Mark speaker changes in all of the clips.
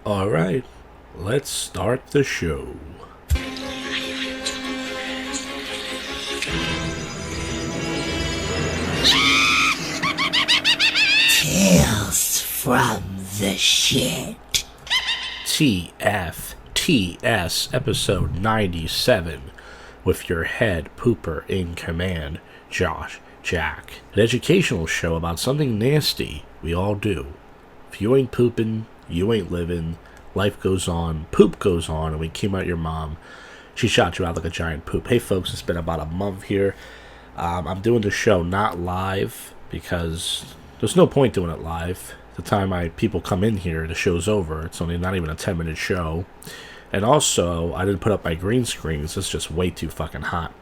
Speaker 1: Alright, let's start the show.
Speaker 2: Tales from the shit.
Speaker 1: TFTS episode 97 with your head pooper in command, Josh Jack. An educational show about something nasty we all do. If you ain't pooping, you ain't living. Life goes on, poop goes on, and we came out your mom. She shot you out like a giant poop. Hey folks, it's been about a month here. I'm doing the show not live because there's no point doing it live. The time my people come in here, the show's over. It's only not even a 10-minute show. And also, I didn't put up my green screens. It's just way too fucking hot.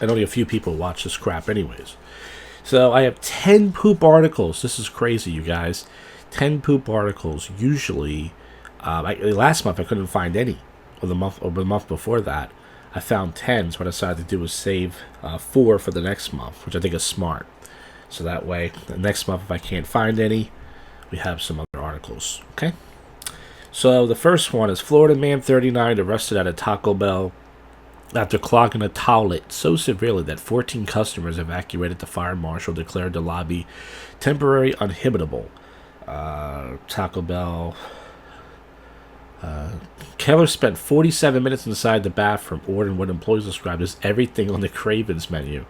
Speaker 1: And only a few people watch this crap anyways. So I have 10 poop articles. This is crazy, you guys. 10 poop articles. Usually, last month I couldn't find any. Or the month before that, I found 10. So what I decided to do was save 4 for the next month, which I think is smart. So that way, the next month, if I can't find any, we have some other articles. Okay? So the first one is Florida man 39 arrested at a Taco Bell after clogging a toilet so severely that 14 customers evacuated. The fire marshal declared the lobby temporary uninhabitable. Taco Bell. Keller spent 47 minutes inside the bathroom ordering what employees described as everything on the Cravens menu.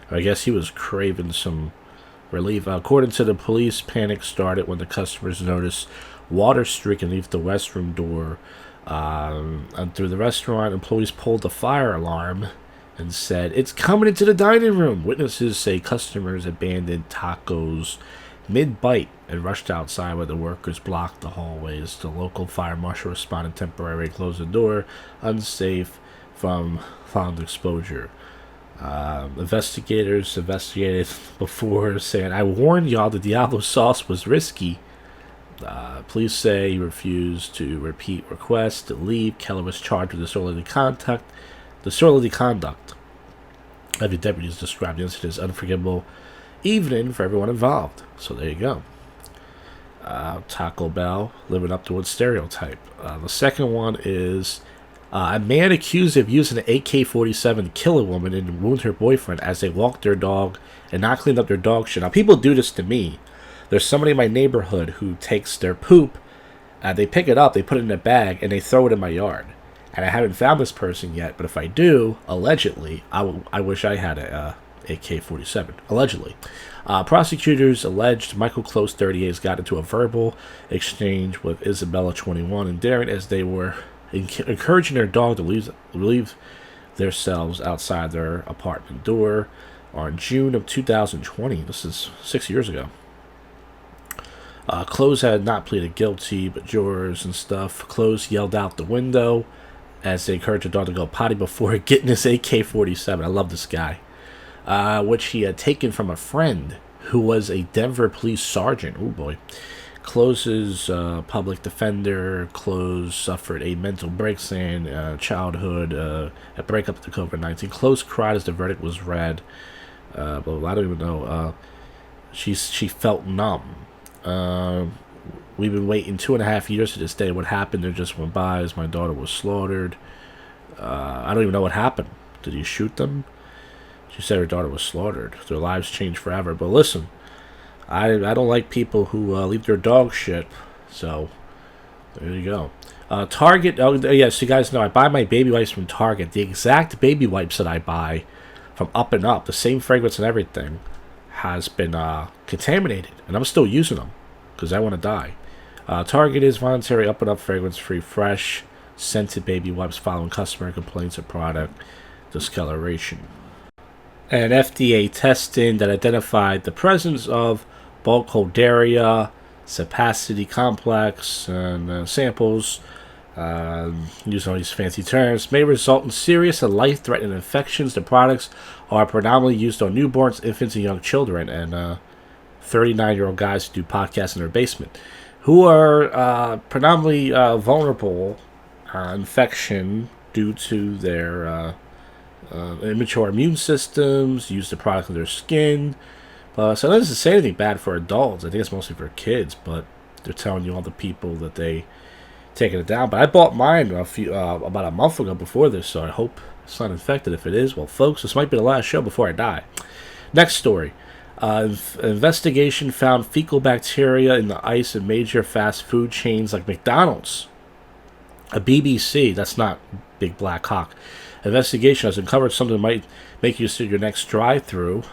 Speaker 1: I guess he was craving some relief. According to the police, panic started when the customers noticed water streaking leave the restroom door. And through the restaurant, employees pulled the fire alarm and said, "It's coming into the dining room." Witnesses say customers abandoned tacos mid-bite and rushed outside where the workers blocked the hallways. The local fire marshal responded temporarily, closed the door, unsafe from found exposure. Investigators investigated before saying, "I warned y'all the Diablo sauce was risky." Police say he refused to repeat requests to leave. Keller was charged with disorderly conduct. Every deputies described the incident as unforgivable evening for everyone involved. So there you go. Taco Bell living up to its stereotype. The second one is a man accused of using an AK-47 to kill a woman and wound her boyfriend as they walked their dog and not cleaned up their dog shit. Now, people do this to me. There's somebody in my neighborhood who takes their poop, they pick it up, they put it in a bag, and they throw it in my yard. And I haven't found this person yet, but if I do, allegedly, I wish I had a AK-47. Allegedly. Prosecutors alleged Michael Close, 38, got into a verbal exchange with Isabella, 21, and Darren as they were encouraging their dog to leave themselves outside their apartment door on June of 2020. This is 6 years ago. Close had not pleaded guilty, but jurors and stuff. Close yelled out the window as they encouraged the dog to go potty before getting his AK-47. I love this guy. Which he had taken from a friend who was a Denver police sergeant. Oh boy. Close's public defender. Close suffered a mental breakdown, childhood, a breakup to COVID-19. Close cried as the verdict was read. But I don't even know. She felt numb. We've been waiting 2.5 years to this day. What happened there just went by as my daughter was slaughtered. I don't even know what happened. Did he shoot them? She said her daughter was slaughtered. Their lives changed forever. But listen, I don't like people who leave their dog shit. So, there you go. Target. Oh, yes, you guys know I buy my baby wipes from Target. The exact baby wipes that I buy from Up and Up, the same fragrance and everything, has been contaminated. And I'm still using them because I want to die. Target is voluntary Up and Up fragrance-free, fresh, scented baby wipes following customer complaints of product discoloration. And FDA testing that identified the presence of Burkholderia sapacity complex and samples, using all these fancy terms, may result in serious and life-threatening infections. The products are predominantly used on newborns, infants, and young children, and 39-year-old guys who do podcasts in their basement, who are predominantly vulnerable infection due to their immature immune systems, use the product on their skin. So that doesn't say anything bad for adults. I think it's mostly for kids, but They're telling you all the people that they taking it down. But I bought mine about a month ago before this, so I hope it's not infected. If it is, well, folks, this might be the last show before I die. Next story. Investigation found fecal bacteria in the ice in major fast food chains like McDonald's. A BBC, that's not Big Black Hawk. Investigation has uncovered something that might make you see your next drive-through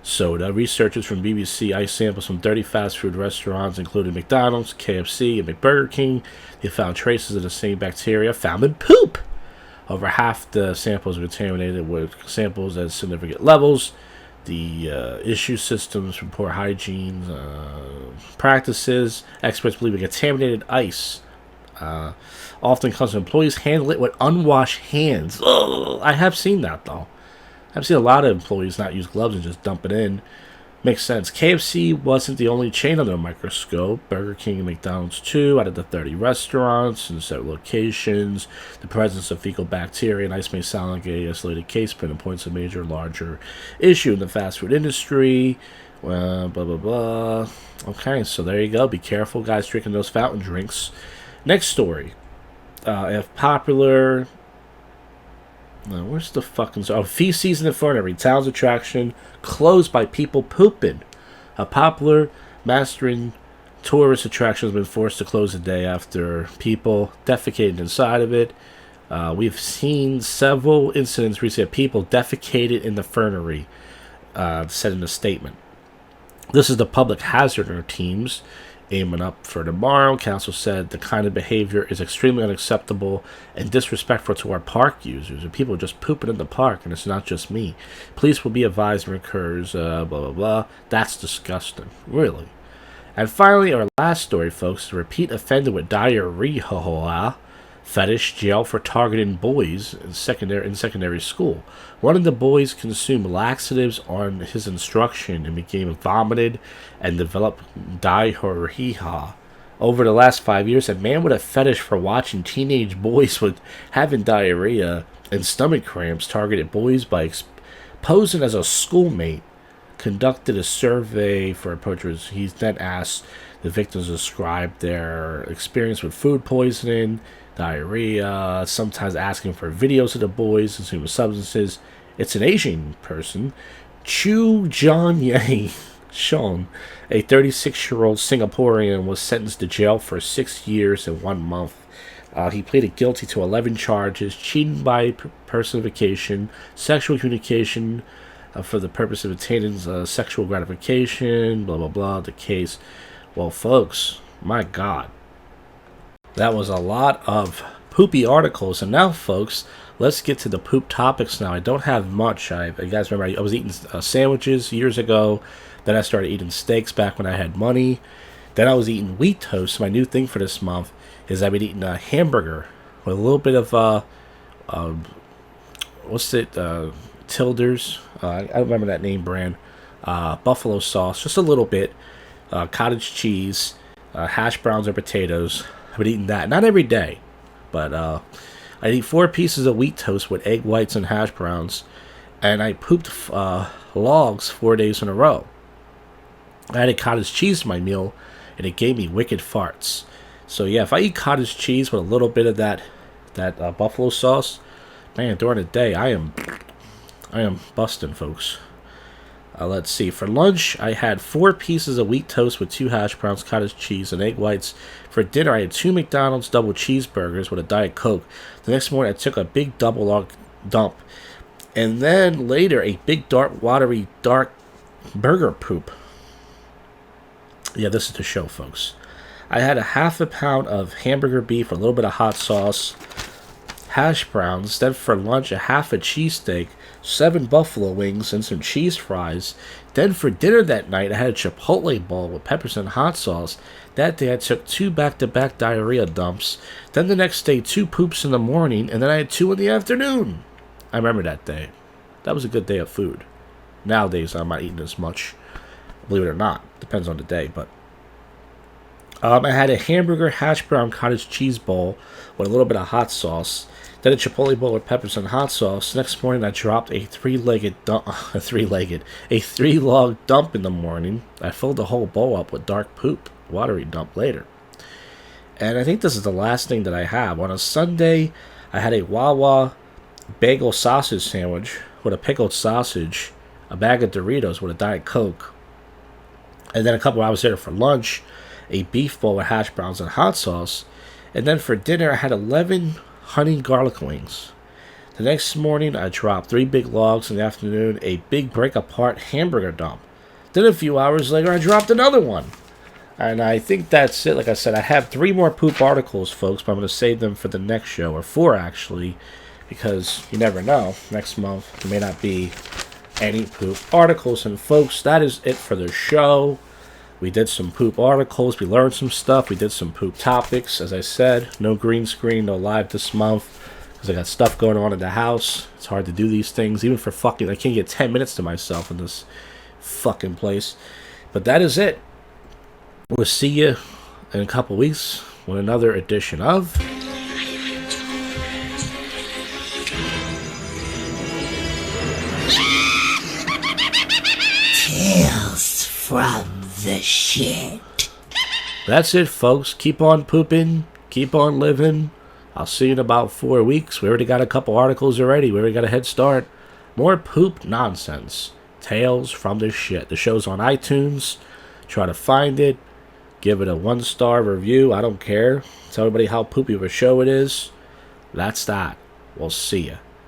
Speaker 1: soda. Researchers from BBC ice samples from 30 fast food restaurants, including McDonald's, KFC, and Burger King. They found traces of the same bacteria found in poop. Over half the samples were contaminated with samples at significant levels. The issue systems from poor hygiene practices. Experts believe contaminated ice often comes from employees handle it with unwashed hands. Ugh, I have seen that, though. I've seen a lot of employees not use gloves and just dump it in. Makes sense. KFC wasn't the only chain under a microscope. Burger King and McDonald's, too, out of the 30 restaurants in several locations. The presence of fecal bacteria in ice may sound like a isolated case, but it points to a major, larger issue in the fast food industry. Blah, blah, blah. Okay, so there you go. Be careful, guys, drinking those fountain drinks. Next story. If popular... where's the fucking... feces in the fernery. Town's attraction closed by people pooping. A popular mastering tourist attraction has been forced to close the day after people defecated inside of it. We've seen several incidents recently of people defecated in the fernery, said in a statement. This is the public hazard teams aiming up for tomorrow. Council said the kind of behavior is extremely unacceptable and disrespectful to our park users. And people are just pooping in the park, and it's not just me. Police will be advised when it occurs, blah, blah, blah. That's disgusting. Really. And finally, our last story, folks. A repeat offender with diarrhea fetish jail for targeting boys in secondary school. One of the boys consumed laxatives on his instruction and became vomited and developed diarrhea. Over the last 5 years, a man with a fetish for watching teenage boys with having diarrhea and stomach cramps targeted boys by posing as a schoolmate, conducted a survey for approachers. He then asked the victims to describe their experience with food poisoning, diarrhea, sometimes asking for videos of the boys consuming substances. It's an Asian person, Chu John-Ye Sean, a 36-year-old Singaporean, was sentenced to jail for 6 years and 1 month. He pleaded guilty to 11 charges: cheating by personification, sexual communication for the purpose of attaining sexual gratification, blah, blah, blah, the case. Well, folks, my God. That was a lot of poopy articles. And now, folks, let's get to the poop topics now. I don't have much. You guys remember I was eating sandwiches years ago. Then I started eating steaks back when I had money. Then I was eating wheat toast. My new thing for this month is I've been eating a hamburger with a little bit of, Tilders. I don't remember that name brand. Buffalo sauce, just a little bit. Cottage cheese, hash browns or potatoes. I've been eating that. Not every day, but I eat 4 pieces of wheat toast with egg whites and hash browns, and I pooped logs 4 days in a row. I added cottage cheese to my meal, and it gave me wicked farts. So yeah, if I eat cottage cheese with a little bit of that buffalo sauce, man, during the day I am busting, folks. Let's see. For lunch, I had 4 pieces of wheat toast with 2 hash browns, cottage cheese, and egg whites. For dinner, I had 2 McDonald's double cheeseburgers with a Diet Coke. The next morning, I took a big double log dump. And then later, a big, watery, dark burger poop. Yeah, this is the show, folks. I had a half a pound of hamburger beef with a little bit of hot sauce, hash browns. Then for lunch, a half a cheesesteak, 7 buffalo wings, and some cheese fries. Then for dinner that night, I had a Chipotle bowl with peppers and hot sauce. That day, I took 2 back-to-back diarrhea dumps. Then the next day, 2 poops in the morning, and then I had 2 in the afternoon. I remember that day. That was a good day of food. Nowadays, I'm not eating as much. Believe it or not. Depends on the day, but... I had a hamburger, hash brown, cottage cheese bowl with a little bit of hot sauce. Then a Chipotle bowl with peppers and hot sauce. Next morning, I dropped a 3-log dump in the morning. I filled the whole bowl up with dark poop. watery dump later. And I think this is the last thing that I have. On a Sunday, I had a Wawa bagel sausage sandwich with a pickled sausage, a bag of Doritos with a Diet Coke, and then a couple hours later for lunch, a beef bowl with hash browns and hot sauce. And then for dinner, I had 11 honey garlic wings. The next morning, I dropped 3 big logs. In the afternoon, a big break-apart hamburger dump. Then a few hours later, I dropped another one. And I think that's it. Like I said, I have 3 more poop articles, folks, but I'm going to save them for the next show, or 4 actually, because you never know. Next month, there may not be any poop articles. And folks, that is it for the show. We did some poop articles. We learned some stuff. We did some poop topics. As I said, no green screen, no live this month, because I got stuff going on in the house. It's hard to do these things, even for fucking, I can't get 10 minutes to myself in this fucking place. But that is it. We'll see you in a couple weeks with another edition of
Speaker 2: Tales from the shit.
Speaker 1: That's it, folks. Keep on pooping. Keep on living. I'll see you in about 4 weeks. We already got a couple articles already. We already got a head start. More poop nonsense. Tales from the shit. The show's on iTunes. Try to find it. Give it a 1-star review. I don't care. Tell everybody how poopy of a show it is. That's that. We'll see ya.